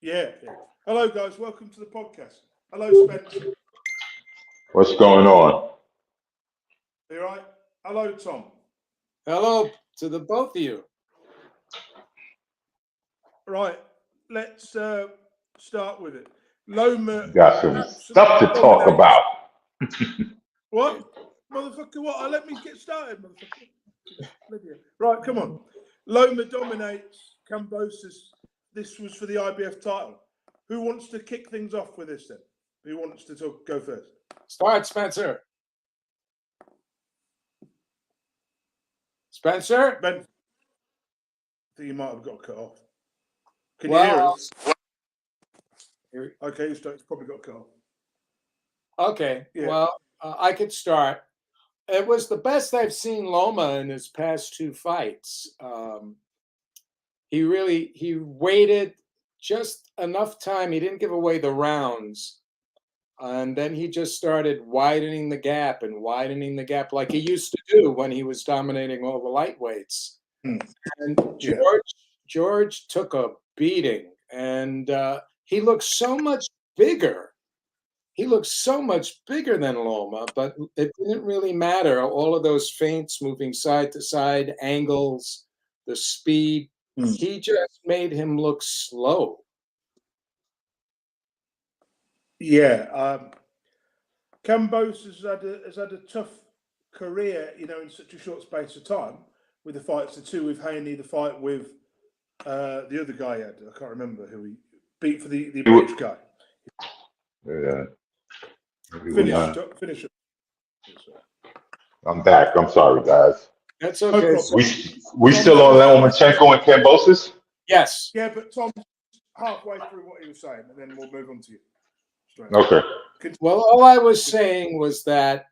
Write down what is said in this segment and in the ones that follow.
Yeah. Hello, guys. Welcome to the podcast. Hello, Spencer. What's going on? You all right? Hello, Tom. Hello to the both of you. Right. Let's start with it. Loma Got some absolutely stuff to talk dominates. about. What? Motherfucker, what? Let me get started, motherfucker. Right, come on. Loma dominates Cambosis. This was for the IBF title. Who wants to kick things off with this then? Who wants to go first? Start, Spencer. Spencer? Ben, I think you might have got cut off. Can you Well, hear us? Okay, it's probably got cut off. Okay. Yeah. Well, I could start. It was the best I've seen Loma in his past two fights. He waited just enough time. He didn't give away the rounds. And then he just started widening the gap like he used to do when he was dominating all the lightweights. And George took a beating, and he looked so much bigger. He looked so much bigger than Loma, but it didn't really matter. All of those feints, moving side to side, angles, the speed, he just made him look slow. Yeah, Cambos has had a tough career, in such a short space of time. With the fights, the two with Haney, the fight with the other guy had, I can't remember who he beat for the British guy. Yeah. Finish it. I'm back. I'm sorry, guys. That's okay. No we still on Lomachenko and Cambosis? Yes. Yeah, but Tom's halfway through what he was saying, and then we'll move on to you. Okay. Well, all I was saying was that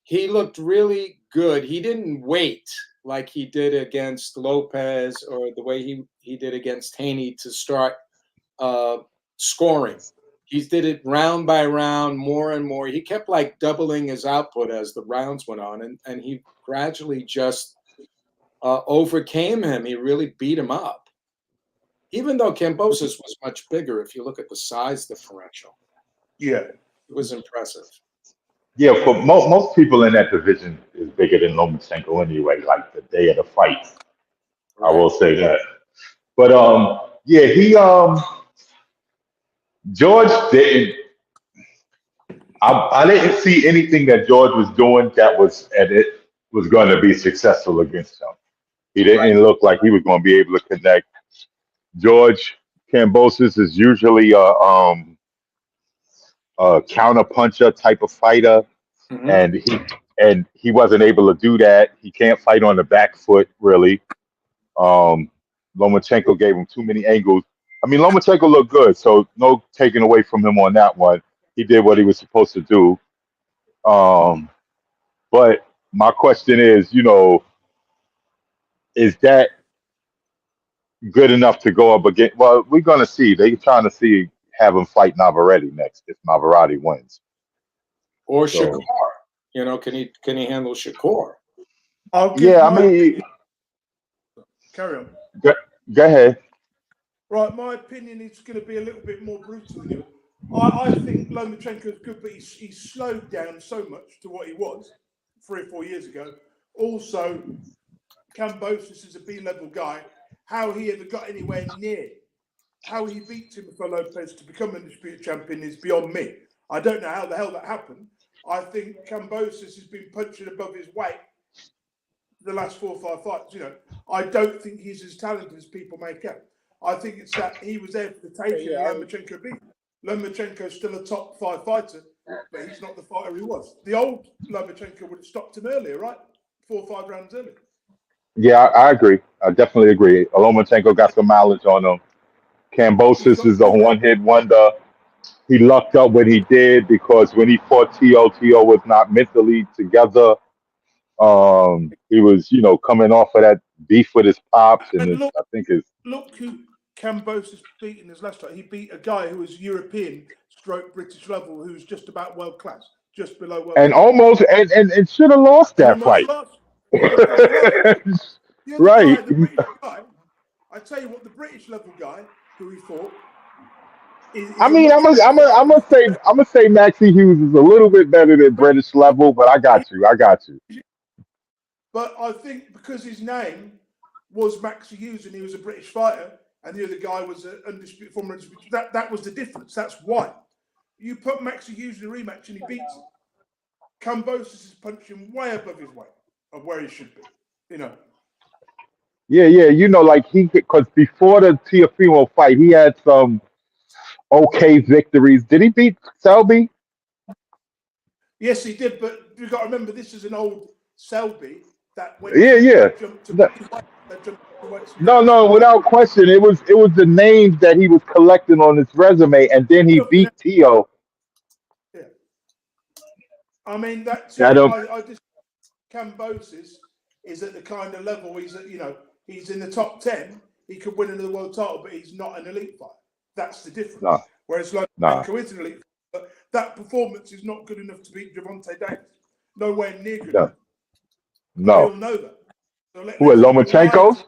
he looked really good. He didn't wait like he did against Lopez or the way he did against Haney to start scoring. He did it round by round, more and more. He kept like doubling his output as the rounds went on, and he gradually just overcame him. He really beat him up. Even though Cambosis was much bigger, if you look at the size differential. Yeah. It was impressive. Yeah, for most people in that division is bigger than Lomachenko anyway, like the day of the fight. Right. I will say that. But George didn't. I didn't see anything that George was doing that was going to be successful against him. He didn't look like he was going to be able to connect. George Cambosis is usually a counter puncher type of fighter, and he wasn't able to do that. He can't fight on the back foot really. Lomachenko gave him too many angles. I mean, Lomachenko looked good, so no taking away from him on that one. He did what he was supposed to do. But my question is, is that good enough to go up against? Well, we're going to see. They're trying to have him fight Navarrete next if Navarrete wins. Or Shakur. Can he handle Shakur? Carry on. Go ahead. Right, my opinion is going to be a little bit more brutal than you. I think Lomachenko is good, but he's slowed down so much to what he was 3 or 4 years ago. Also, Cambosis is a B-level guy. How he ever got anywhere near, how he beat Timothy Lopez to become undisputed champion is beyond me. I don't know how the hell that happened. I think Cambosis has been punching above his weight the last 4 or 5 fights. I don't think he's as talented as people make out. I think it's that he was there for the taking and Lomachenko beat. Lomachenko's still a top 5 fighter, but he's not the fighter he was. The old Lomachenko would have stopped him earlier, right? 4 or 5 rounds earlier. Yeah, I agree. I definitely agree. Lomachenko got some mileage on him. Cambosis is a one-hit wonder. He lucked up when he did because when he fought T.O. was not mentally together. He was, coming off of that beef with his pops, and look who Cambosis beat in his last fight. He beat a guy who was European, British level, who's just about world class, just below world and class. Almost and should have lost that fight. Right. The British guy, I tell you what, the British level guy who he fought, I You're mean, much better. I'm gonna say Maxie Hughes is a little bit better than British level, but I got you. I got you. But I think because his name was Maxie Hughes and he was a British fighter, and the other guy was an undisputed former undisputed, that was the difference. That's why. You put Maxie Hughes in a rematch and he beats him. Kambosos is punching way above his weight of where he should be. You know. Yeah, yeah. You know, like because before the Teofimo fight, he had some okay victories. Did he beat Selby? Yes, he did, but you've got to remember this is an old Selby that went Yeah, yeah. that jumped to No, that jumped to weights and no, got no, without question. It was the names that he was collecting on his resume, and then he nothing beat else. Tio. Yeah. I mean that That I just Cambosis is at the kind of level he's at, he's in the top 10. He could win another world title, but he's not an elite fighter. That's the difference. no, Whereas nah, Lomachenko is an elite fighter, but that performance is not good enough to beat Javante Davis. Nowhere near good no, enough. And we no. all know that. So Who at let's not lie to. Lomachenko's?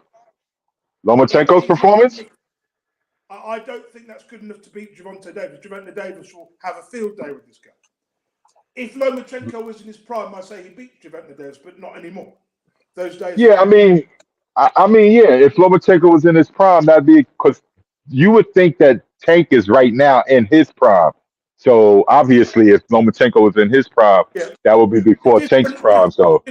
Lomachenko's performance? I don't think that's good enough to beat Javante Davis. Javante Davis will have a field day with this guy. If Lomachenko was in his prime, I say he beat Javante Davis, but not anymore. Those days are Yeah, gone. I mean, yeah. If Lomachenko was in his prime, that'd be because you would think that Tank is right now in his prime. So obviously, if Lomachenko was in his prime, Yeah. that would be before Tank's prime. So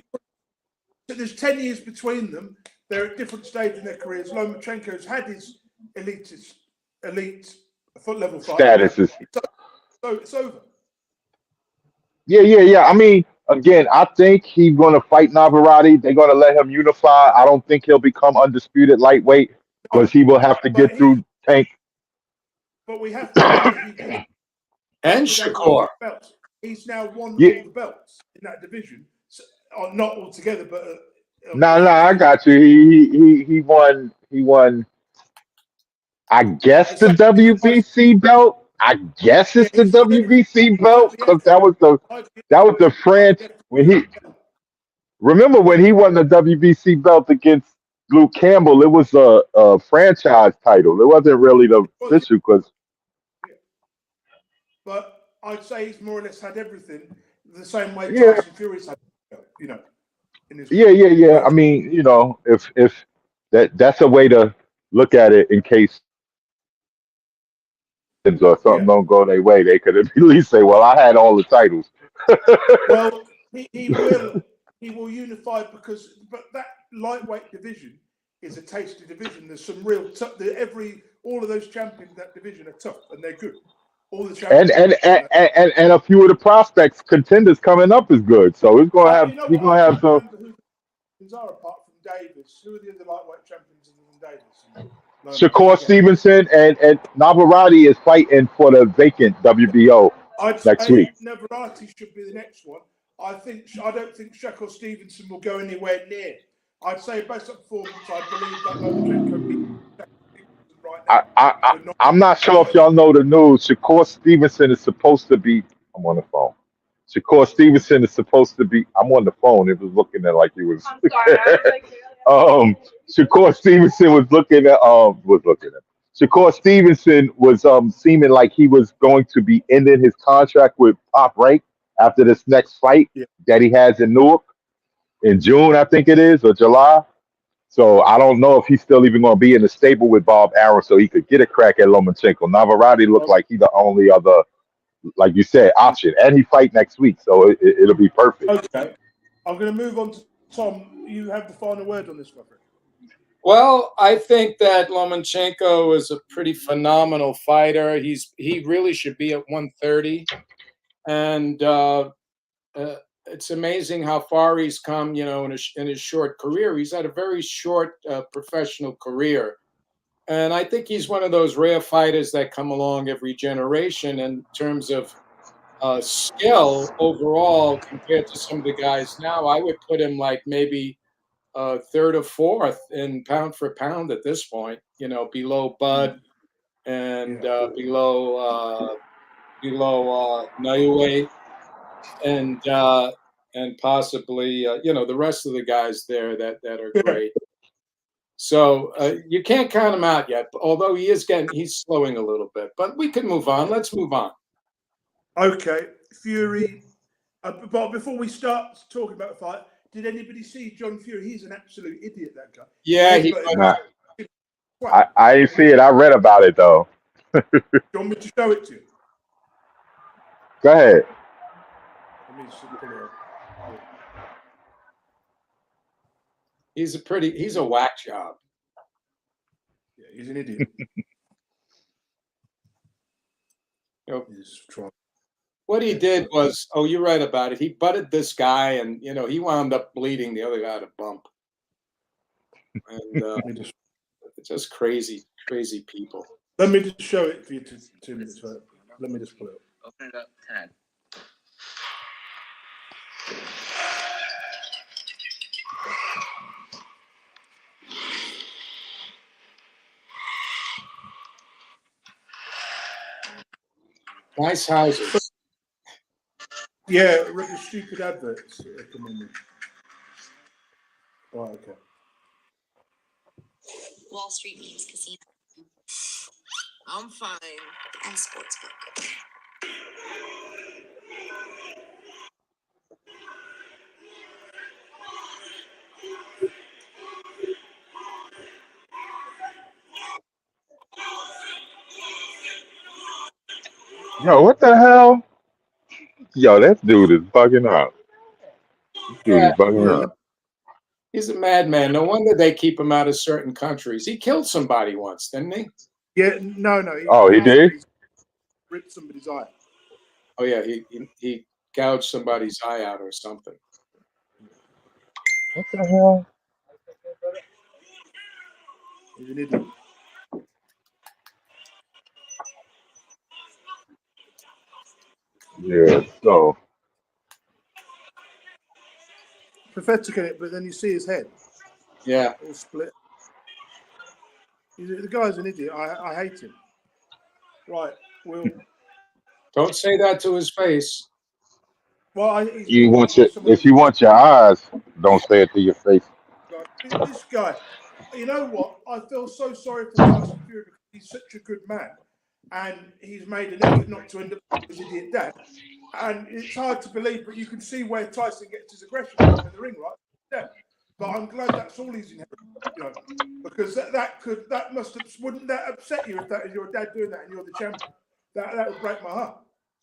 There's 10 years between them. They're at different stages in their careers. Lomachenko's had his elite foot level fight. status is So it's over. yeah, yeah, yeah. I mean, again, I think he's going to fight Navarrete. They're going to let him unify. I don't think he'll become undisputed lightweight No, because he will have to but get through Tank. we have to remember he did And without winning Shakur. belts. He's now won Yeah, all the belts in that division. So, not all together, but no, in no, that I division. got you. He won. He won. I guess The the second highest, WBC belt. I guess yeah, it's the he's the only WBC belt because IBF, that was the France IBF. when he remember when he won the WBC belt against Luke Campbell. It was a franchise title. It wasn't really the official because But I'd say he's more or less had everything the same way yeah, Tyson Fury's had, in his yeah, career. yeah, yeah. I Whereas, mean, if that's a way to look at it in case or something yeah, don't go their way, they could at least say, "Well, I had all the titles." well, he will unify but that lightweight division is a tasty division. There's some real tough. All of those champions in that division are tough and they're good. All the and champions. and and, and, and a few of the prospects contenders coming up is good. So it's gonna have You know you're what? I gonna have can't some. remember who the champions are apart from Davis. Who are the other lightweight champions other than Davis? I Shakur forget. Stevenson and Navarrete is fighting for the vacant WBO I'd next week. say Navarrete should be the next one. I don't think Shakur Stevenson will go anywhere near. I'd say based on performance, I believe that Lomachenko beats Stevenson right now, but I'm not sure if not. y'all know the news. Shakur Stevenson is supposed to be. I'm on the phone. Shakur Stevenson is supposed to be. I'm on the phone. It was looking at like he was. I'm sorry. I was like, Shakur Stevenson was looking at. Shakur Stevenson was seeming like he was going to be ending his contract with Top Rank after this next fight Yeah. that he has in Newark in June, I think it is, or July. So I don't know if he's still even going to be in the stable with Bob Arum so he could get a crack at Lomachenko. Navarrete looked like he's the only other, like you said, option. And he fight next week, so it'll be perfect. Okay. I'm going to move on to Tom. You have the final word on this, my friend. Well, I think that Lomachenko is a pretty phenomenal fighter. He really should be at 130, and it's amazing how far he's come. In his short career, he's had a very short professional career, and I think he's one of those rare fighters that come along every generation in terms of skill overall compared to some of the guys now. I would put him like maybe third or fourth in pound for pound at this point. Below Bud and Yeah. below Naue and possibly the rest of the guys there that are Yeah. great. So you can't count him out yet, although he's slowing a little bit. But we can move on. Let's move on. Okay, Fury. But before we start talking about the fight, did anybody see John Fury? He's an absolute idiot, that guy. Yeah, Nah, I didn't see it. I read about it though. Do you want me to show it to you? Go ahead. Let me just pull it up. he's a whack job. Yeah, he's an idiot. What he did was, oh, you're right about it. He butted this guy, and he wound up bleeding the other guy at a bump. And just crazy people. Let me just show it for you 2 minutes. Let me just pull it up. Open it up, Tad. Nice houses. Yeah, the stupid adverts that come on. Right, okay. Wall Street means casino I'm fine. and sportsbook. Yo, what the hell? Yo, that dude is bugging out. This dude is bugging out. He's a madman. No wonder they keep him out of certain countries. He killed somebody once, didn't he? Yeah, no. He did? Ripped somebody's eye. Oh yeah, he gouged somebody's eye out or something. What the hell? He's an idiot. Yeah, so. Pathetic in it, but then you see his head. Yeah. All split. The guy's an idiot. I hate him. Right, Will. Don't say that to his face. Well, if you want your eyes, don't say it to your face. This guy, you know what? I feel so sorry for Tyson Fury because he's such a good man, and he's made an effort not to end up like his idiot dad. And it's hard to believe, but you can see where Tyson gets his aggression from in the ring, right? Yeah. But I'm glad that's all he's inherited, because wouldn't that upset you if that is your dad doing that and you're the champion? That would break my heart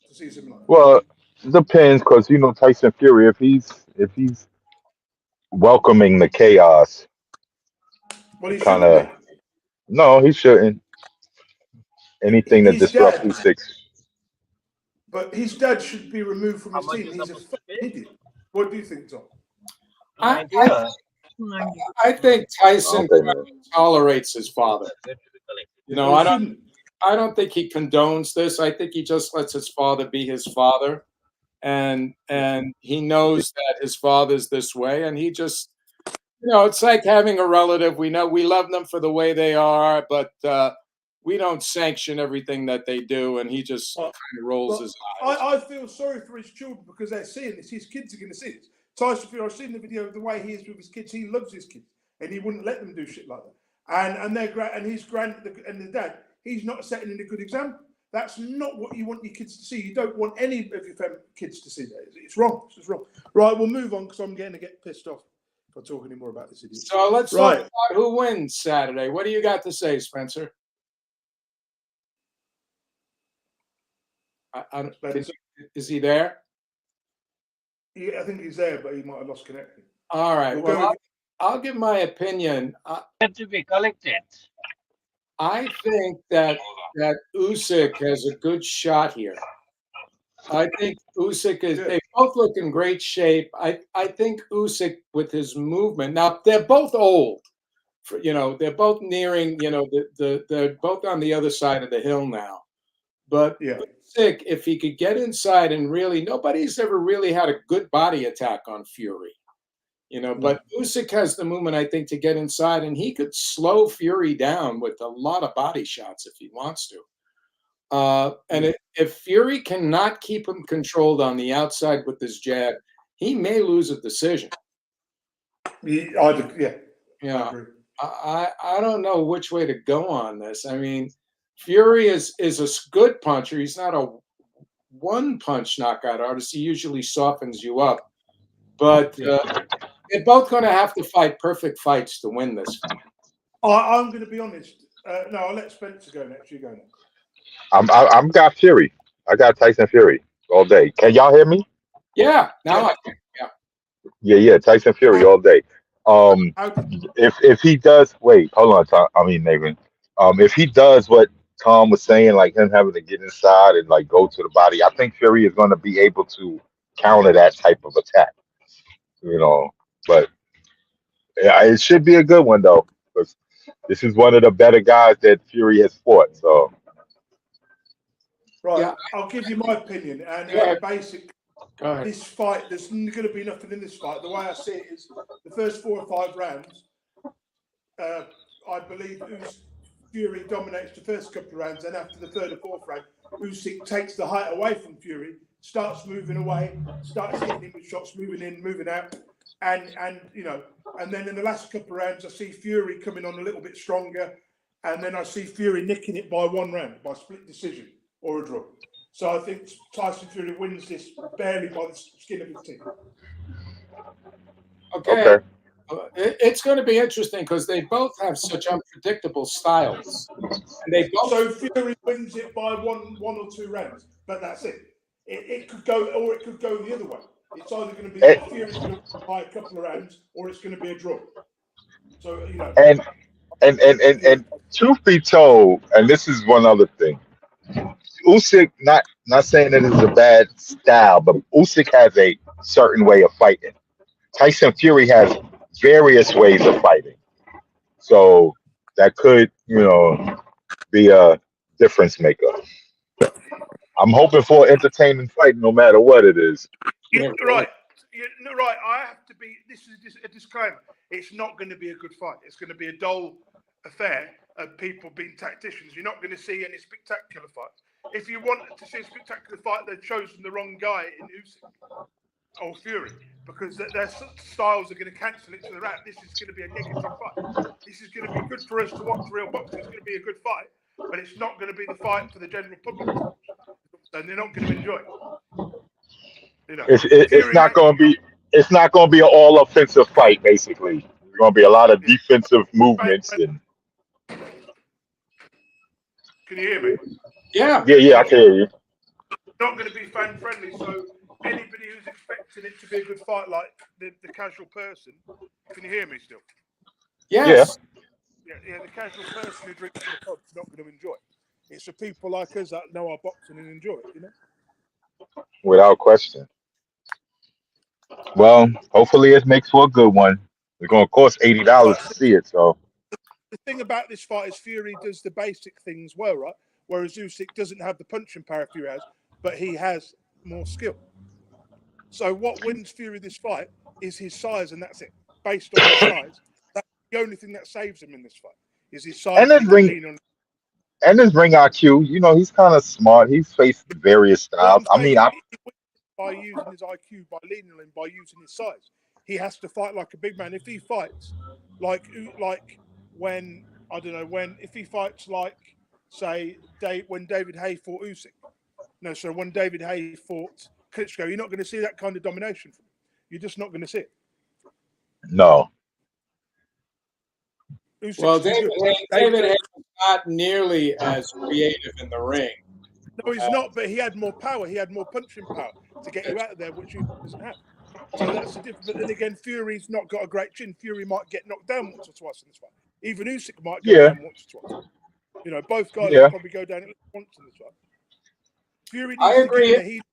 to see something like that. Well, it depends, because Tyson Fury, if he's welcoming the chaos, well, he kind of no, he shouldn't. Anything that disrupts Usyk's. But his dad should be removed from his team. He's a fucking idiot. What do you think, Tom? I think Tyson tolerates his father. I don't think he condones this. I think he just lets his father be his father, and he knows that his father's this way, and he just, it's like having a relative. We know we love them for the way they are, but we don't sanction everything that they do, and he just kind of rolls his eyes. I feel sorry for his children because they're seeing this. His kids are going to see this. Tyson Fury, I've seen the video of the way he is with his kids. He loves his kids, and he wouldn't let them do shit like that. And the dad, he's not setting in a good example. That's not what you want your kids to see. You don't want any of your kids to see that. It's wrong. It's just wrong. Right, we'll move on because I'm getting to get pissed off if I talk any more about this idiot. So let's talk about who wins Saturday. What do you got to say, Spencer? Is he there? Yeah, I think he's there, but he might have lost connection. All right. Well, I'll give my opinion. Have to be collected. I think that Usyk has a good shot here. I think Usyk they both look in great shape. I think Usyk with his movement. Now they're both old. They're both nearing. They're both on the other side of the hill now. But Usyk, if he could get inside and really, nobody's ever really had a good body attack on Fury. But Usyk has the movement, I think, to get inside, and he could slow Fury down with a lot of body shots if he wants to. And if Fury cannot keep him controlled on the outside with his jab, he may lose a decision. Yeah. I don't know which way to go on this. I mean, Fury is a good puncher. He's not a one punch knockout artist. He usually softens you up, but they're both going to have to fight perfect fights to win this fight. I'm going to be honest. No, I'll let Spencer go next. You go next. I'm got Fury. I got Tyson Fury all day. Can y'all hear me? Yeah, now I can. Yeah. Tyson Fury all day. How did If he does, wait, hold on, Tom. I mean, Nathan. If he does what Tom was saying, like him having to get inside and like go to the body, I think Fury is going to be able to counter that type of attack. But yeah, it should be a good one though, because this is one of the better guys that Fury has fought. So right? Yeah. I'll give you my opinion. And Go ahead. basic, Go ahead. this fight, there's going to be nothing in this fight. The way I see it is, the first 4 or 5 rounds, I believe Fury dominates the first couple of rounds, and after the 3rd or 4th round, Usyk takes the height away from Fury, starts moving away, starts hitting him with shots, moving in, moving out, and then in the last couple of rounds, I see Fury coming on a little bit stronger, and then I see Fury nicking it by 1 round, by split decision or a draw. So I think Tyson Fury wins this barely by the skin of his teeth. Okay. It's going to be interesting because they both have such unpredictable styles, and they both. So Fury wins it by one or 2 rounds, but that's it. It could go, or it could go the other way. It's either going to be Fury's going to win by a couple of rounds, or it's going to be a draw. So and truth be told, and this is one other thing, Usyk, not saying that it's a bad style, but Usyk has a certain way of fighting. Tyson Fury has various ways of fighting, so that could be a difference maker. I'm hoping for an entertaining fight, no matter what it is. Right. I have to be. This is a disclaimer. It's not going to be a good fight. It's going to be a dull affair of people being tacticians. You're not going to see any spectacular fights. If you wanted to see a spectacular fight, they've chosen the wrong guy in Usyk or Fury, because their styles are going to cancel each other out. This is going to be a negative fight. This is going to be good for us to watch real boxing. It's going to be a good fight, but it's not going to be the fight for the general public, and they're not going to enjoy it. It's not going to be. It's not going to be an all offensive fight. Basically, there's going to be a lot of defensive movements. And can you hear me? Yeah, I can hear you. Not going to be fan friendly, so anybody who's expecting it to be a good fight, like the casual person, can you hear me still? yes. Yeah, the casual person who drinks in the pub is not going to enjoy it. It's for people like us that know our boxing and enjoy it, Without question. Well, hopefully it makes for a good one. It's going to cost $80 to see it, so. The thing about this fight is Fury does the basic things well, right? Whereas Usyk doesn't have the punching power Fury has, but he has more skill. So what wins Fury this fight is his size, and that's it. Based on his size, that's the only thing that saves him in this fight is his size. And his ring IQ. He's kind of smart. He's faced various styles. By using his IQ, by leaning on him, by using his size, he has to fight like a big man. If he fights like when if he fights like, say, when David Haye fought Usyk. No, so when David Haye fought Klitschko, you're not going to see that kind of domination from him. You're just not going to see it. No. Usyk's Well, too David good. Haye is not nearly as creative in the ring. No, he's not, but he had more power. He had more punching power to get you out of there, which he doesn't have. So that's the difference. But then again, Fury's not got a great chin. Fury might get knocked down once or twice in this fight. Even Usyk might go down once or twice. Both guys will probably go down at least once in this fight. Fury needs I agree. to get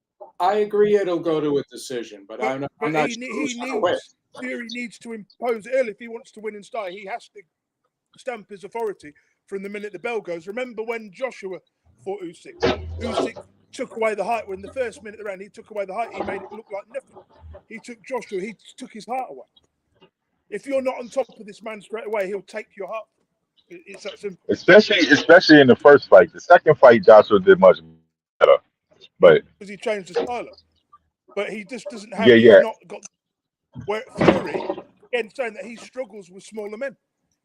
I agree it'll go to a decision, but I'm not sure who's going to win. Fury needs to impose it early if he wants to win and stay. He has to stamp his authority from the minute the bell goes. Remember when Joshua fought Usyk? Usyk took away the height. When the first minute of the round, he took away the height. He made it look like nothing. He took Joshua. He took his heart away. If you're not on top of this man straight away, he'll take your heart. It's that simple. Especially in the first fight. The second fight, Joshua did much better, but because he changed the style up. But he just doesn't have. He's not got where Fury again saying that he struggles with smaller men.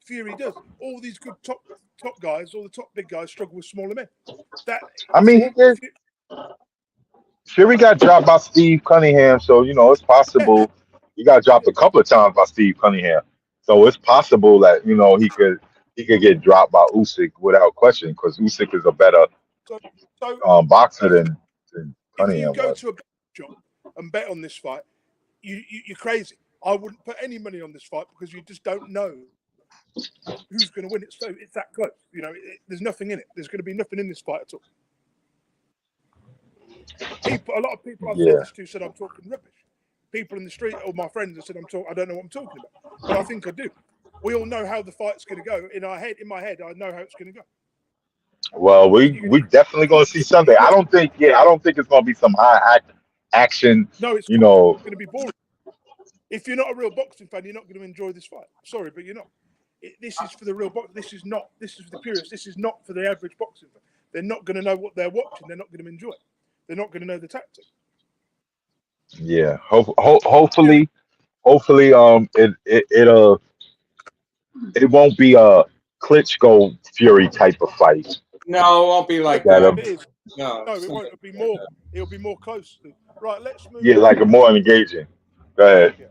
Fury does. All these good top guys, all the top big guys struggle with smaller men. That I mean, he did. Fury got dropped by Steve Cunningham, so it's possible he got dropped a couple of times by Steve Cunningham. So it's possible that he could get dropped by Usyk without question, because Usyk is a better so boxer than if you Cunningham go was. to a shop and bet on this fight, you're crazy. I wouldn't put any money on this fight because you just don't know who's going to win it. So it's that close. There's nothing in it. There's going to be nothing in this fight at all. A lot of people I've said this to said I'm talking rubbish. People in the street or my friends have said I don't know what I'm talking about, but I think I do. We all know how the fight's going to go. In my head, I know how it's going to go. Well, we definitely going to see Sunday. I don't think it's going to be some high action. No, it's going to be boring. If you're not a real boxing fan, you're not going to enjoy this fight. Sorry, but you're not. This is for the real boxers. This is for the purists. This is not for the average boxing fan. They're not going to know what they're watching. They're not going to enjoy it. They're not going to know the tactic. Yeah. Hopefully, it won't be a Klitschko Fury type of fight. No, it won't be like that. that. It is. No, it won't. It'll be more. It'll be more close. Right. Let's move. Yeah, like a more engaging. Go ahead. Yeah.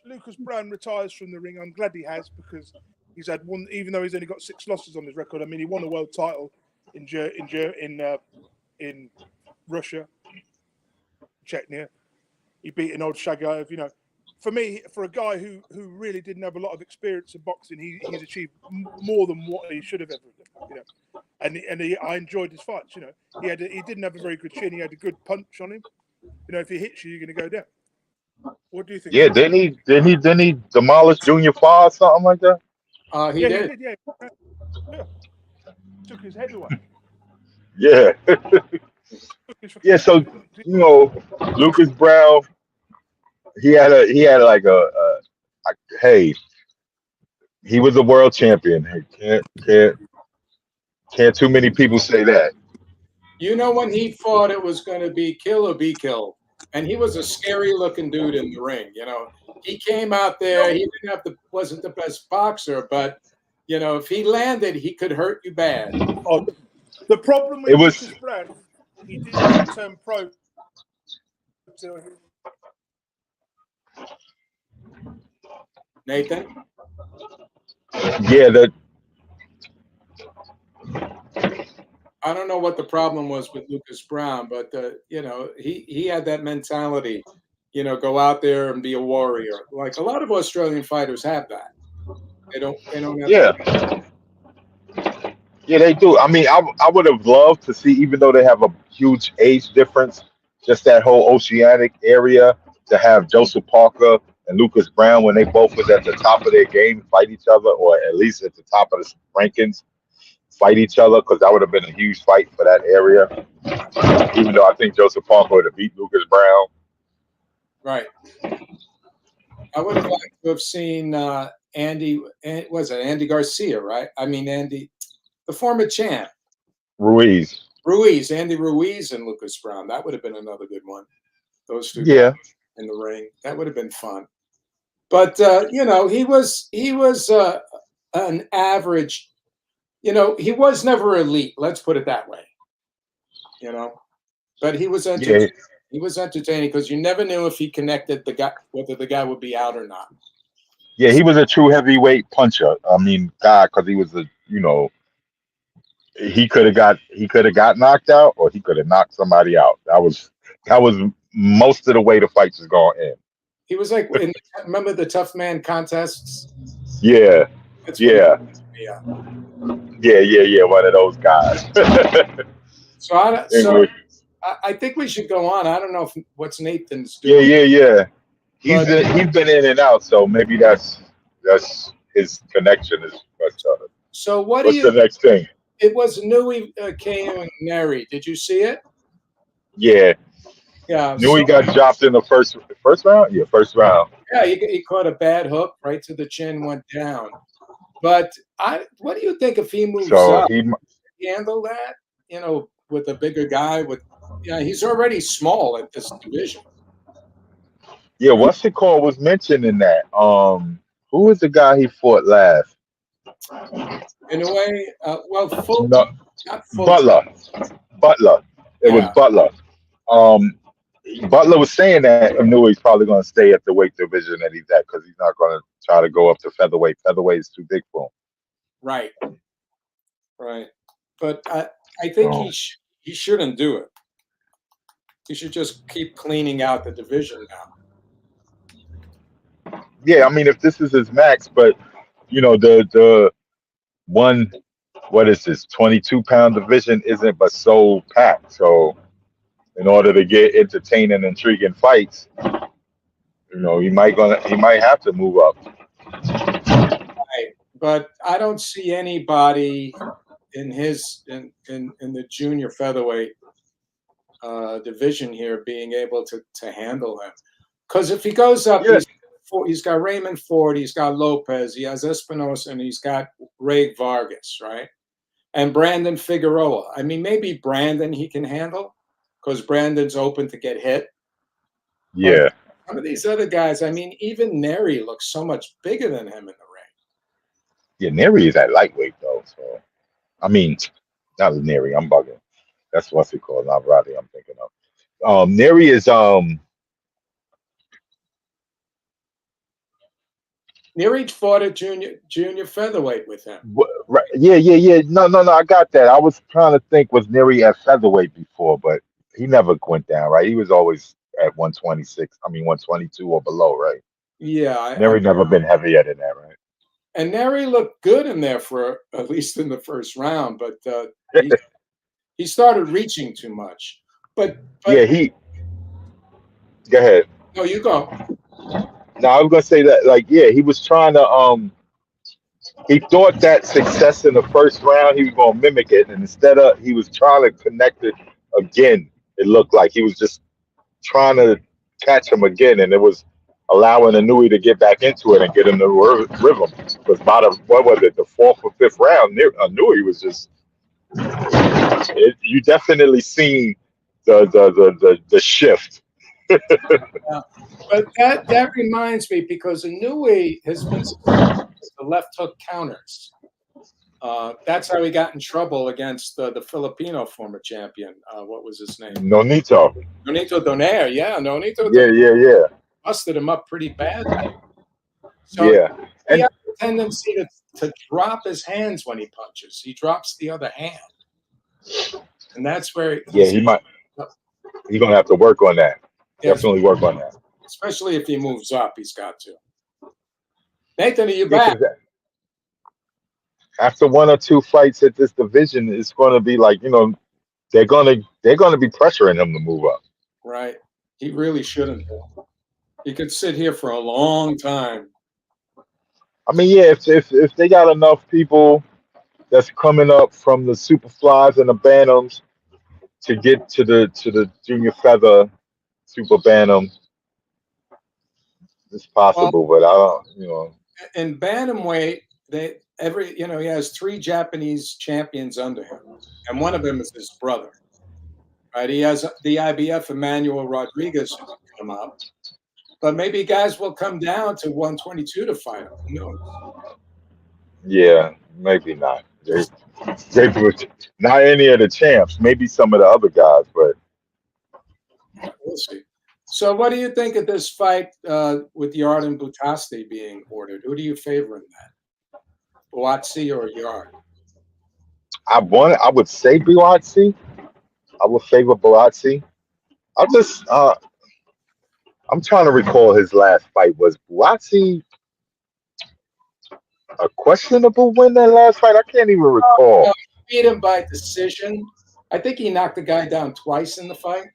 Lucas Brown retires from the ring. I'm glad he has, because he's had one, even though he's only got 6 losses on his record. I mean, he won a world title in Russia, Chechnya. He beat an old Shagayev. For me, for a guy who really didn't have a lot of experience in boxing, he's achieved more than what he should have ever done. I enjoyed his fights. He didn't have a very good chin. He had a good punch on him. If he hits you, you're going to go down. What do you think? Yeah, didn't he demolish Junior Fa or something like that? He did. Yeah. Took his head away. Yeah. Yeah. So Lucas Brown, he had hey, he was a world champion. Can't too many people say that. When he fought, it was going to be kill or be killed. And he was a scary looking dude in the ring. He came out there. He wasn't the best boxer, but if he landed, he could hurt you bad. Oh, the problem with Lucas Brown, he didn't turn pro. Nathan? Yeah, I don't know what the problem was with Lucas Brown, but he had that mentality, go out there and be a warrior. Like a lot of Australian fighters have that. They don't have Yeah, they do. I mean, I would have loved to see, even though they have a huge age difference, just that whole Oceanic area, to have Joseph Parker and Lucas Brown, when they both was at the top of their game, fight each other, or at least at the top of the rankings, fight each other, because that would have been a huge fight for that area. Even though I think Joseph Parker would have beat Lucas Brown. Right. I would have liked to have seen Andy Garcia, right? I mean, the former champ. Ruiz, Andy Ruiz and Lucas Brown. That would have been another good one. Those two guys in the ring. That would have been fun. But, he was an average, he was never elite. Let's put it that way, but he was entertaining. Yeah. He was entertaining because you never knew if he connected whether the guy would be out or not. Yeah, he was a true heavyweight puncher. I mean, because he was he could have got knocked out, or he could have knocked somebody out. That was most of the way the fights is going in. He was like, remember the Tough Man contests? Yeah. Yeah. One of those guys. I think we should go on. I don't know what's Nathan's doing. Yeah. He's been in and out, so maybe that's his connection is much better. So what's the next thing? It was Nui KOing Neri. Did you see it? Yeah. Yeah. Nui got dropped in the first round? Yeah, first round. Yeah, he caught a bad hook right to the chin, went down. But what do you think if he moves up? He handle that, with a bigger guy he's already small at this division. Yeah, what's it called was mentioning that. Who was the guy he fought last? In a way, well, No, not full time. Butler. Butler. It was Yeah, Butler. Um, Butler was saying that Inui's probably going to stay at the weight division that he's at because he's not going to try to go up to featherweight. Featherweight is too big for him. right, right. But I think So, he shouldn't do it. He should just keep cleaning out the division now. yeah, I mean, if this is his max, but the one, what is this, 22-pound division isn't but so packed. So in order to get entertaining, intriguing fights, he might have to move up. Right. But I don't see anybody in the junior featherweight division here being able to handle him. Because if he goes up, Yeah, he's got Raymond Ford, he's got Lopez, he has Espinosa, and he's got Ray Vargas, right? And Brandon Figueroa. I mean, maybe Brandon he can handle because Brandon's open to get hit. But yeah, some of these other guys, I mean, even Neri looks so much bigger than him in the ring. yeah. Neri is at lightweight though. So I mean, not Neri. I'm bugging. That's what's it called. Not Roddy. I'm thinking of. Neri is Neri fought at junior featherweight with him. right. Yeah. No. I got that. I was trying to think was Neri at featherweight before, but he never went down. Right. He was always at 126. I mean 122 or below. Right. Yeah, Neri never been heavier than that. Right. and Neri looked good in there for at least in the first round, but he started reaching too much. But Yeah. Go ahead. no, you go. No, I was gonna say that. Like, yeah, he was trying to. He thought that success in the first round, he was gonna mimic it, and instead of he was trying to connect it again. It looked like he was just trying to catch him again, and it was allowing Anui to get back into it and get in the rhythm. Because by the what was it, the fourth or fifth round, Anui was just. You definitely seen the shift. Yeah. But that reminds me because Inouye has been successful with the left hook counters. That's how he got in trouble against the Filipino former champion. What was his name? Nonito. Nonito Donaire. Yeah, Nonito Yeah. busted him up pretty bad. So Yeah. he And has a tendency to drop his hands when he punches. He drops the other hand. And that's where yeah, he's gonna have to work on that. yes, Definitely work on that. especially if he moves up, he's got to. Nathan, are you Yeah, back? because after one or two fights at this division, it's going to be like they're gonna be pressuring him to move up. Right. He really shouldn't. He could sit here for a long time. I mean, yeah, if they got enough people that's coming up from the super flies and the bantams to get to the junior feather super bantam, it's Well, possible. But I don't. in bantamweight, he has 3 Japanese champions under him, and one of them is his brother. Right? He has the IBF Emmanuel Rodriguez who can come up, but maybe guys will come down to 122 to fight him. Who knows? Yeah, maybe not. Not any of the champs. Maybe some of the other guys, but We'll see. So, what do you think of this fight with Yard and Butasti being ordered? Who do you favor in that? Boatsi or Yard? I would say Buatsi. I would favor Buatsi. I'm trying to recall his last fight. Was Buatsi a questionable win that last fight? I can't even recall. No, he beat him by decision. I think he knocked the guy down twice in the fight.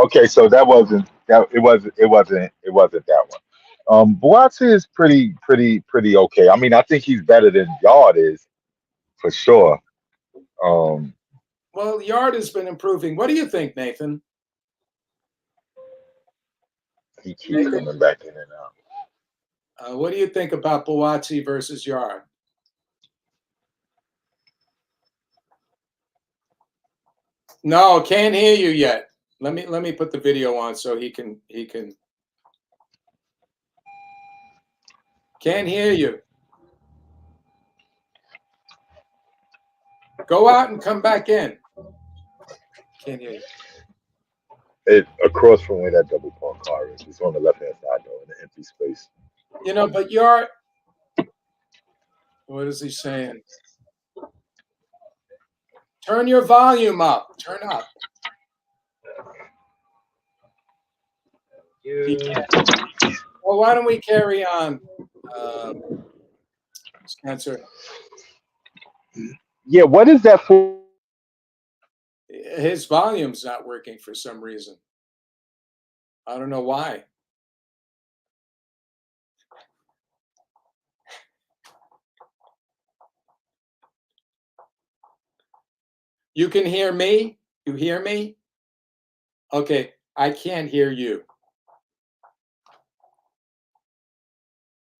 Okay, so that wasn't that. It wasn't that one. Buatsi is pretty okay. I mean, I think he's better than Yard is for sure. Um, Well, Yard has been improving. What do you think, Nathan? he keeps Nathan, coming back in and out. what do you think about Boatsi versus Yard? No, can't hear you yet. Let me put the video on so he can. Can't hear you. Go out and come back in. Can't hear you. It across from where that double park car is. It's on the left hand side though, in the empty space. You know, but you're. What is he saying? Turn your volume up. Turn up. He can't. Well, why don't we carry on, Spencer? Yeah, what is that for? His volume's not working for some reason. I don't know why. You can hear me? You hear me? Okay, I can't hear you.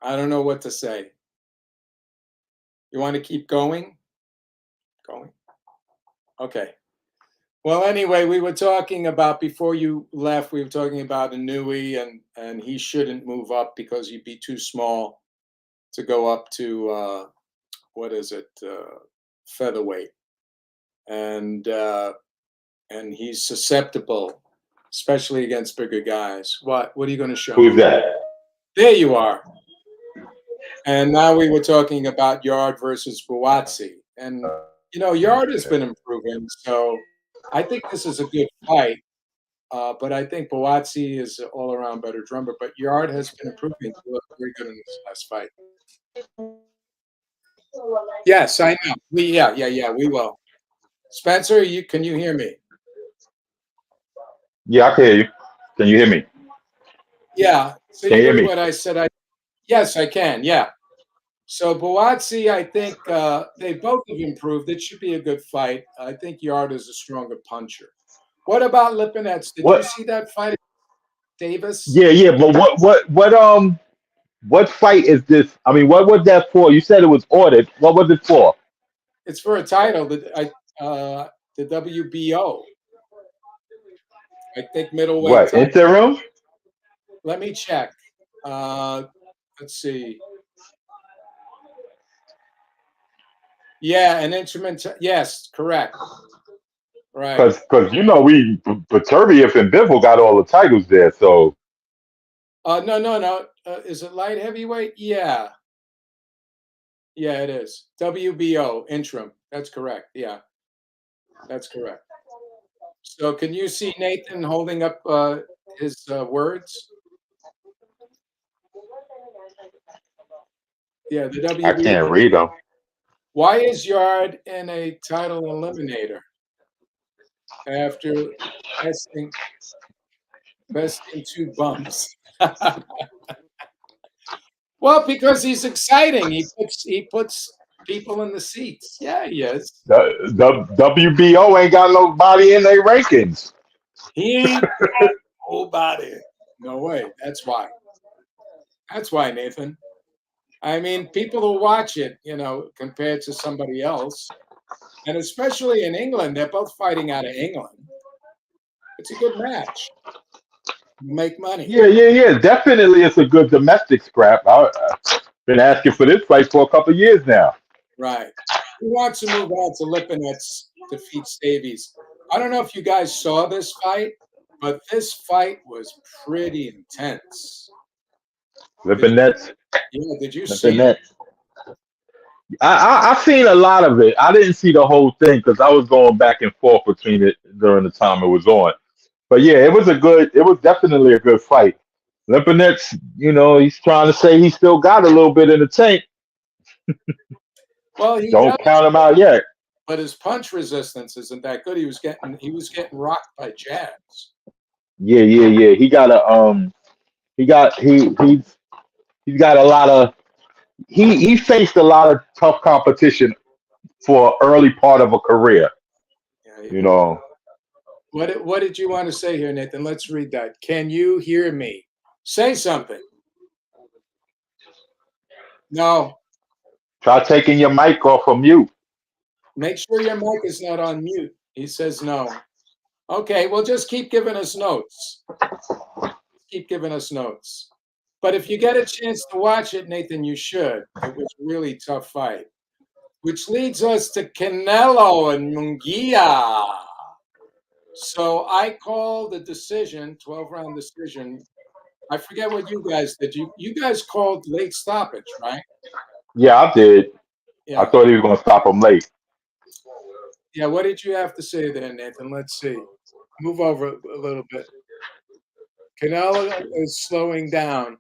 I don't know what to say. You want to keep going? Going? Okay. Well, anyway, we were talking about, before you left, we were talking about Inui, and he shouldn't move up because he'd be too small to go up to, what is it, featherweight. And he's susceptible, especially against bigger guys. What are you going to show Who's me? that? There you are. And now we were talking about Yard versus Buatsi. And, you know, Yard has been improving, so I think this is a good fight. But I think Buatsi is an all-around better drummer. But Yard has been improving. He looked very good in this last fight. Yes, I know. Yeah, we will. Spencer, can you hear me? Yeah, I can hear you. Can you hear me? Yeah. So Can you you hear heard me? what I said. Yes, I can. Yeah. So Buatsi, I think they both have improved. It should be a good fight. I think Yard is a stronger puncher. What about Lipinets? Did you What? see that fight, Davis? Yeah, but what fight is this? I mean, what was that for? You said it was ordered. What was it for? It's for a title. The WBO. I think middleweight What, title. interim? Let me check. Let's see. Yeah, an instrument. Yes, correct. Right. Because you know Peterviev and Bivol got all the titles there. So No. Is it light heavyweight? Yeah. Yeah, it is. WBO interim. That's correct. Yeah, that's correct. So can you see Nathan holding up his words? Yeah, the I WBO. can't read them. Why is Yard in a title eliminator after besting two bumps? Well, because he's exciting. He puts people in the seats. Yeah, he is. The WBO ain't got nobody in their rankings. He ain't got nobody. No way. That's why. That's why, Nathan. I mean, people will watch it, you know, compared to somebody else. And especially in England, they're both fighting out of England. It's a good match. You make money. Yeah. Definitely, it's a good domestic scrap. I've been asking for this fight for a couple of years now. Right. Who wants to move on to Lipinets defeat Davies? I don't know if you guys saw this fight, but this fight was pretty intense. Lipinets. Yeah, did you see it? Lipinets. I seen a lot of it. I didn't see the whole thing because I was going back and forth between it during the time it was on. But yeah, it was definitely a good fight. Lipinets, you know, he's trying to say he still got a little bit in the tank. Well, he does, Don't count him out yet. but his punch resistance isn't that good. He was getting rocked by jabs. Yeah. He's got a lot of he faced a lot of tough competition for early part of a career. Yeah, You know, what did you want to say here, Nathan? Let's read that. Can you hear me? Say something. No. try taking your mic off of mute. Make sure your mic is not on mute. He says no. Okay, well, just keep giving us notes. Keep giving us notes. But if you get a chance to watch it, Nathan, you should. It was a really tough fight. Which leads us to Canelo and Munguia. So I called the decision, 12-round decision. I forget what you guys did. You guys called late stoppage, right? Yeah, I did. Yeah. I thought he was going to stop him late. Yeah, what did you have to say there, Nathan? Let's see. Move over a little bit. Canelo is slowing down.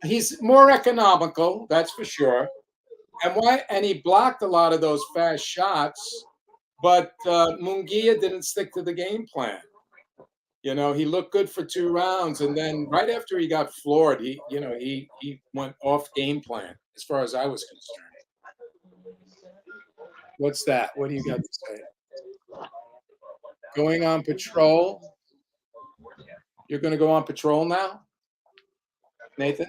He's more economical, that's for sure. And he blocked a lot of those fast shots, but Munguia didn't stick to the game plan. You know, he looked good for 2 rounds, and then right after he got floored, he went off game plan as far as I was concerned. What's that? What do you got to say? Going on patrol? You're going to go on patrol now, Nathan?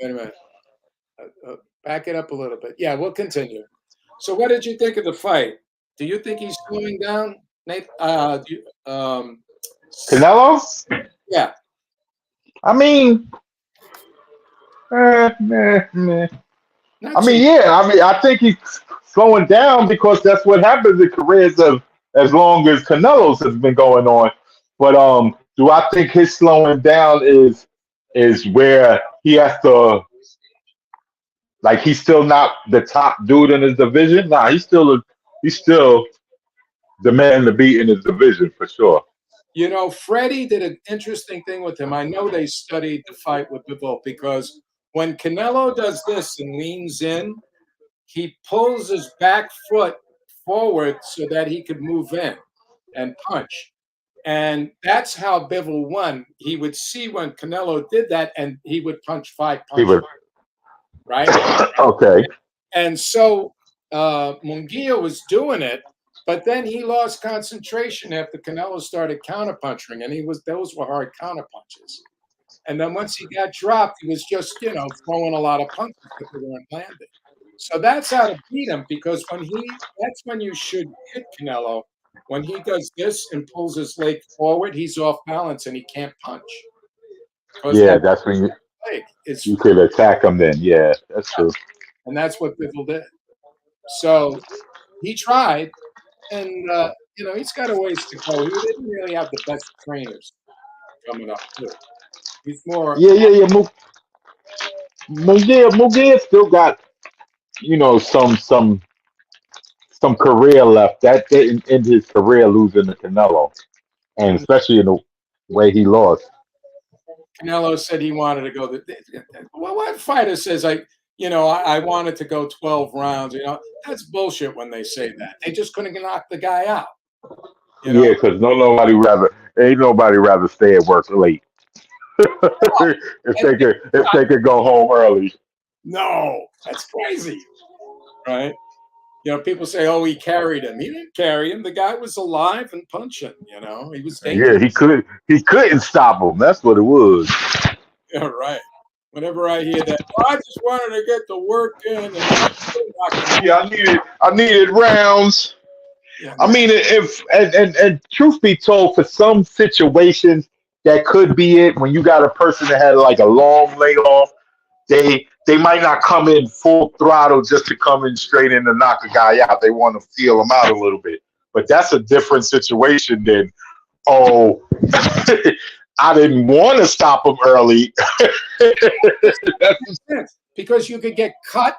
Wait a minute. Back it up a little bit. Yeah, we'll continue. So what did you think of the fight? Do you think he's slowing down, Nathan? Canelo? Yeah. I mean, Not I mean, too- yeah. I mean, I think he's slowing down because that's what happens in careers of as long as Canelo's has been going on. But do I think his slowing down is where he has to, like, he's still not the top dude in his division? Nah, he's still the man to beat in his division for sure. You know, Freddie did an interesting thing with him. I know they studied the fight with Bivol because when Canelo does this and leans in, he pulls his back foot forward so that he could move in and punch. And that's how Bivol won. He would see when Canelo did that, and he would punch 5 He punches, would. right? Okay. And so Munguia was doing it, but then he lost concentration after Canelo started counterpunching, and those were hard counterpunches. And then once he got dropped, he was just throwing a lot of punches that they weren't landing. So that's how to beat him, because that's when you should hit Canelo. When he does this and pulls his leg forward, he's off balance and he can't punch. Yeah, that's when you could attack him then. Yeah, that's true. And that's what Bivol did. So he tried, and he's got a ways to go. He didn't really have the best trainers coming up too. He's more Yeah. Mugia still got some career left. That didn't end his career losing to Canelo, and especially in the way he lost. Canelo said he wanted to go. Well, what fighter says I wanted to go 12 rounds? That's bullshit when they say that. They just couldn't knock the guy out. Yeah, because ain't nobody rather stay at work late. if they could go home early. No, that's crazy, right? People say, "Oh, he carried him." He didn't carry him. The guy was alive and punching. He was dangerous. Yeah, he couldn't stop him. That's what it was. Yeah, right. Whenever I hear that, I just wanted to get the work in. I needed rounds. Yeah, I mean, and truth be told, for some situations that could be it. When you got a person that had like a long layoff, they might not come in full throttle just to come in straight in to knock a guy out. They want to feel him out a little bit. But that's a different situation than, oh, I didn't want to stop him early. because you could get cut,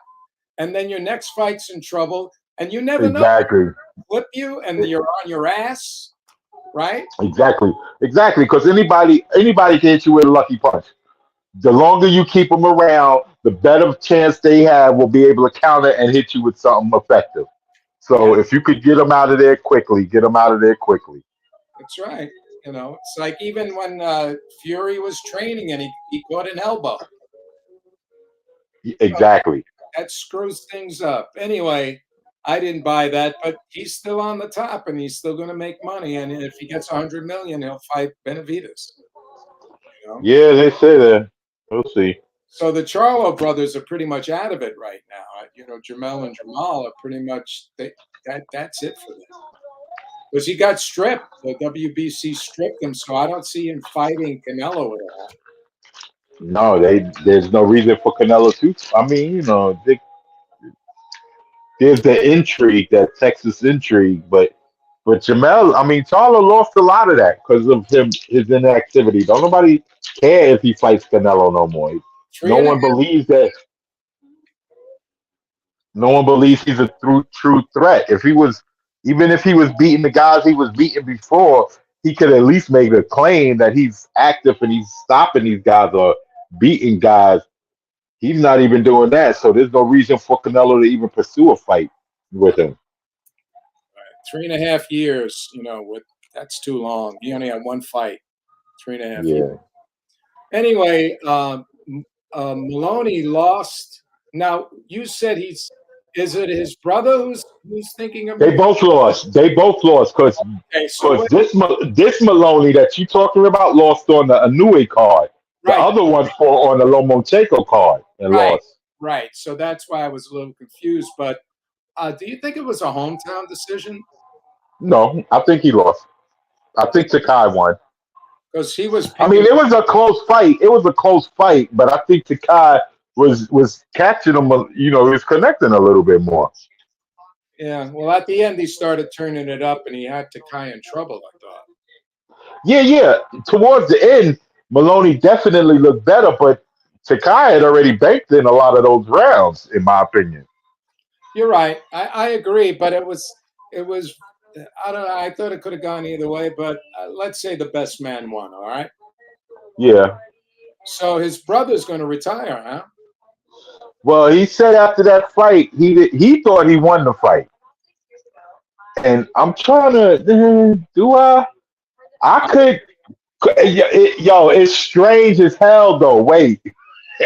and then your next fight's in trouble, and you never Exactly. know. Flip you, and you're on your ass, right? Exactly. Because anybody can hit you with a lucky punch. The longer you keep them around, the better chance they have will be able to counter and hit you with something effective. So if you could get them out of there quickly, get them out of there quickly. That's right. It's like even when Fury was training and he caught an elbow. Exactly. That screws things up. Anyway, I didn't buy that, but he's still on the top and he's still going to make money. And if he gets 100 million, he'll fight Benavidez. Yeah, they say that. We'll see. So the Charlo brothers are pretty much out of it right now. Jamel and Jamal are pretty much that's it for them. Because he got stripped. The WBC stripped him, so I don't see him fighting Canelo at all. No, there's no reason for Canelo to. I mean, there's the intrigue, that Texas intrigue, but Jamel, I mean, Charlo lost a lot of that because of his inactivity. Don't nobody care if he fights Canelo no more. Three No and a one believes that. No one believes he's a true threat. Even if he was beating the guys he was beating before, he could at least make a claim that he's active and he's stopping these guys or beating guys. He's not even doing that, so there's no reason for Canelo to even pursue a fight with him. 3.5 years, with that's too long. He only had one fight, 3.5 years. Yeah, Anyway, Maloney lost. Now you said is it his brother who's thinking of they it? both lost. They both lost because Okay, so this Maloney that you talking about lost on the Inoue card. The right, other one fought on the Lomachenko card and right, lost. right. So that's why I was a little confused. But do you think it was a hometown decision? No, I think he lost. I think Takai won. Because he was I mean, picking. it was a close fight. It was a close fight, but I think Takai was catching him. He was connecting a little bit more. Yeah. Well, at the end, he started turning it up, and he had Takai in trouble. I thought. Yeah. Towards the end, Maloney definitely looked better, but Takai had already banked in a lot of those rounds, in my opinion. You're right. I agree, but it was. I don't know. I thought it could have gone either way, but let's say the best man won. All right. Yeah. So his brother's going to retire, huh? Well, he said after that fight, he thought he won the fight, and I'm trying to do I could. Yo, it's strange as hell though. Wait,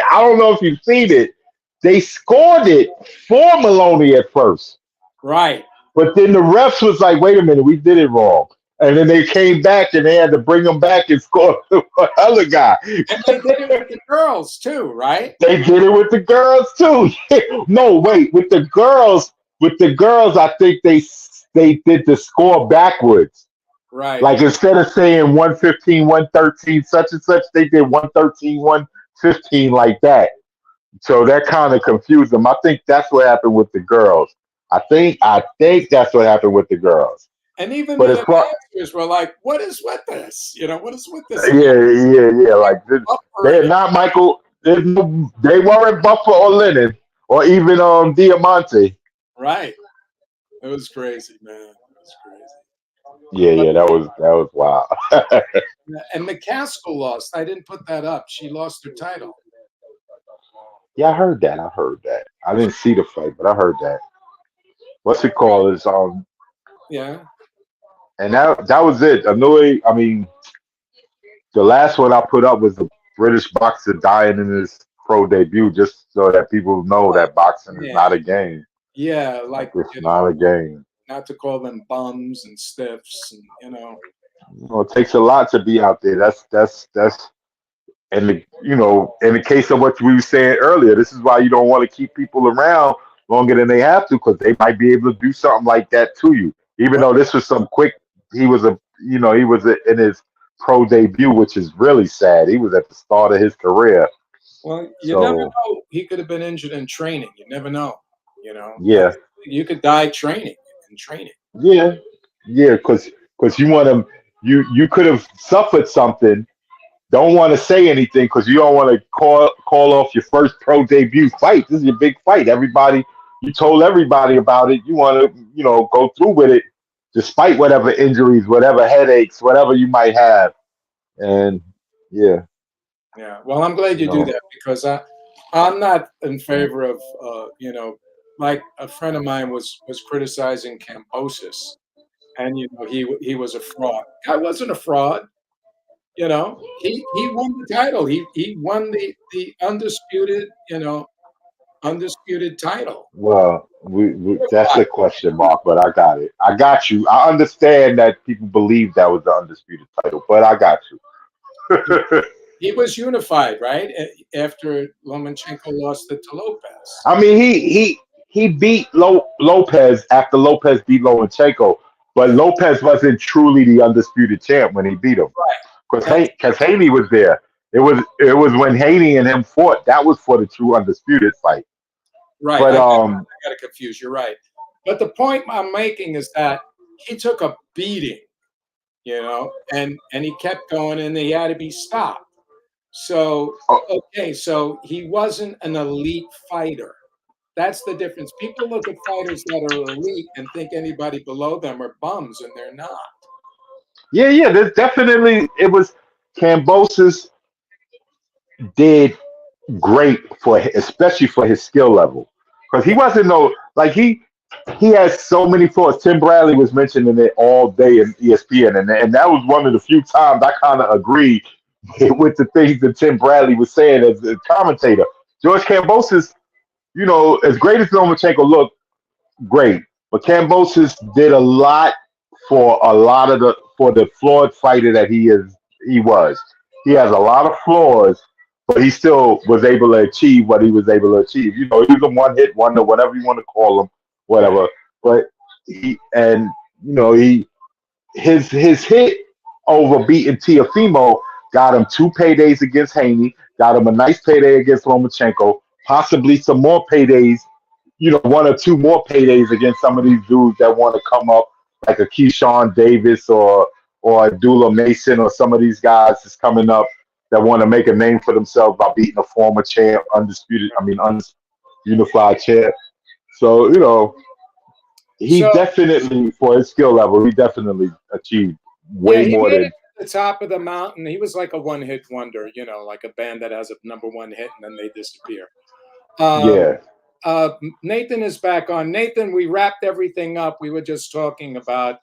I don't know if you've seen it. They scored it for Maloney at first, Right. but then the refs was like, "Wait a minute, we did it wrong." And then they came back and they had to bring him back and score the other guy. And they did it with the girls too, right? They did it with the girls too. No, wait, with the girls, I think they did the score backwards. Right. Like instead of saying 115, 113, such and such, they did 113, 115 like that. So that kind of confused them. I think that's what happened with the girls. I think that's what happened with the girls. And even But the as far, announcers were like, "What is with this? What is with this?" yeah. Like they're not Michael. They weren't Buffer or Lennon or even Diamante. Right. It was crazy, man. It was crazy. Yeah, that was wild. And McCaskill lost. I didn't put that up. She lost her title. Yeah, I heard that. I didn't see the fight, but I heard that. What's it called? Is Yeah. and that was it. I mean, the last one I put up was the British boxer dying in his pro debut, just so that people know that boxing is not a game. Yeah, like It's not a game. not to call them bums and stiffs, and It takes a lot to be out there. That's and in the case of what we were saying earlier, this is why you don't want to keep people around longer than they have to, because they might be able to do something like that to you. Even though this was some quick, he was in his pro debut, which is really sad. He was at the start of his career. Well, you never know. He could have been injured in training. You never know. Yeah. You could die training. Yeah, because you want to, you could have suffered something. Don't want to say anything because you don't want to call off your first pro debut fight. This is your big fight. You told everybody about it. You want to, go through with it, despite whatever injuries, whatever headaches, whatever you might have. And yeah. Yeah. Well, I'm glad you do that, because I'm not in favor of like a friend of mine was criticizing Cambosis, and he was a fraud. I wasn't a fraud. He won the title. He won the undisputed title. Well, that's a question mark, but I got it. I got you. I understand that people believe that was the undisputed title, but I got you. He was unified, right? After Lomachenko lost it to Lopez. I mean, he beat Lopez after Lopez beat Lomachenko, but Lopez wasn't truly the undisputed champ when he beat him. Right. Because Haney was there. It was when Haney and him fought. That was for the true undisputed fight. Right. But I got it confused. You're right. But the point I'm making is that he took a beating, and he kept going, and he had to be stopped. So, oh, okay, so he wasn't an elite fighter. That's the difference. People look at fighters that are elite and think anybody below them are bums, and they're not. yeah, there's definitely it was Cambosis did great especially for his skill level, because he wasn't no like he has so many flaws. Tim Bradley was mentioning it all day in ESPN, and that was one of the few times I kind of agreed with the things that Tim Bradley was saying as a commentator. George Kambosos, as great as Lomachenko looked, great, but Kambosos did a lot for the flawed fighter that he was. He has a lot of flaws, but he still was able to achieve what he was able to achieve. He was a one-hit wonder, whatever you want to call him, whatever. But he his hit over beating Teofimo got him 2 paydays against Haney, got him a nice payday against Lomachenko, possibly some more paydays, 1 or 2 more paydays against some of these dudes that want to come up, like a Keyshawn Davis or Abdullah Mason, or some of these guys that's coming up that want to make a name for themselves by beating a former champ, unified champ. So, he definitely, for his skill level, he definitely achieved way he more made than. it to the top of the mountain. He was like a one-hit wonder, like a band that has a number one hit and then they disappear. Yeah. Nathan is back on. Nathan, we wrapped everything up. We were just talking about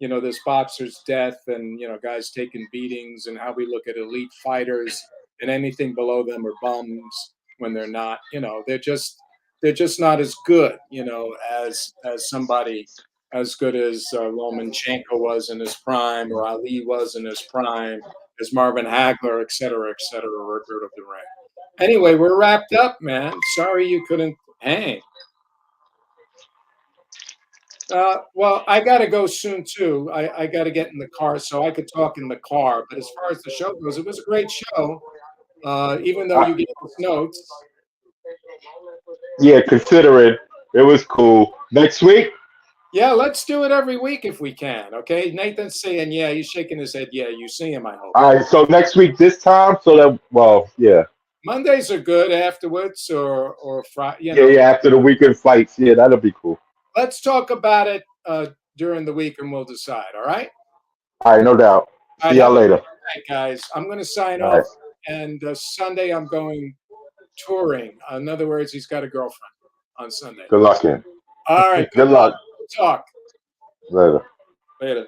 this boxer's death and guys taking beatings, and how we look at elite fighters, and anything below them are bums when they're not. They're just not as good, as somebody as good as Lomachenko was in his prime, or Ali was in his prime, as Marvin Hagler, et cetera, Roberto Duran. Anyway, we're wrapped up, man. Sorry you couldn't hang. Well, I got to go soon too. I got to get in the car so I could talk in the car. But as far as the show goes, it was a great show. Even though you gave us notes. Yeah, considering it was cool. Next week? Yeah, let's do it every week if we can. Okay, Nathan's saying, yeah, he's shaking his head. Yeah, you see him, I hope. All right, so next week this time, yeah. Mondays are good afterwards, or Friday. Yeah, after the weekend fights. Yeah, that'll be cool. Let's talk about it during the week, and we'll decide. All right. All right, no doubt. See y'all later. All right, guys. I'm going to sign All off. right. And Sunday I'm going touring. In other words, he's got a girlfriend on Sunday. Good luck, in. All right. Good luck. Talk Later. later.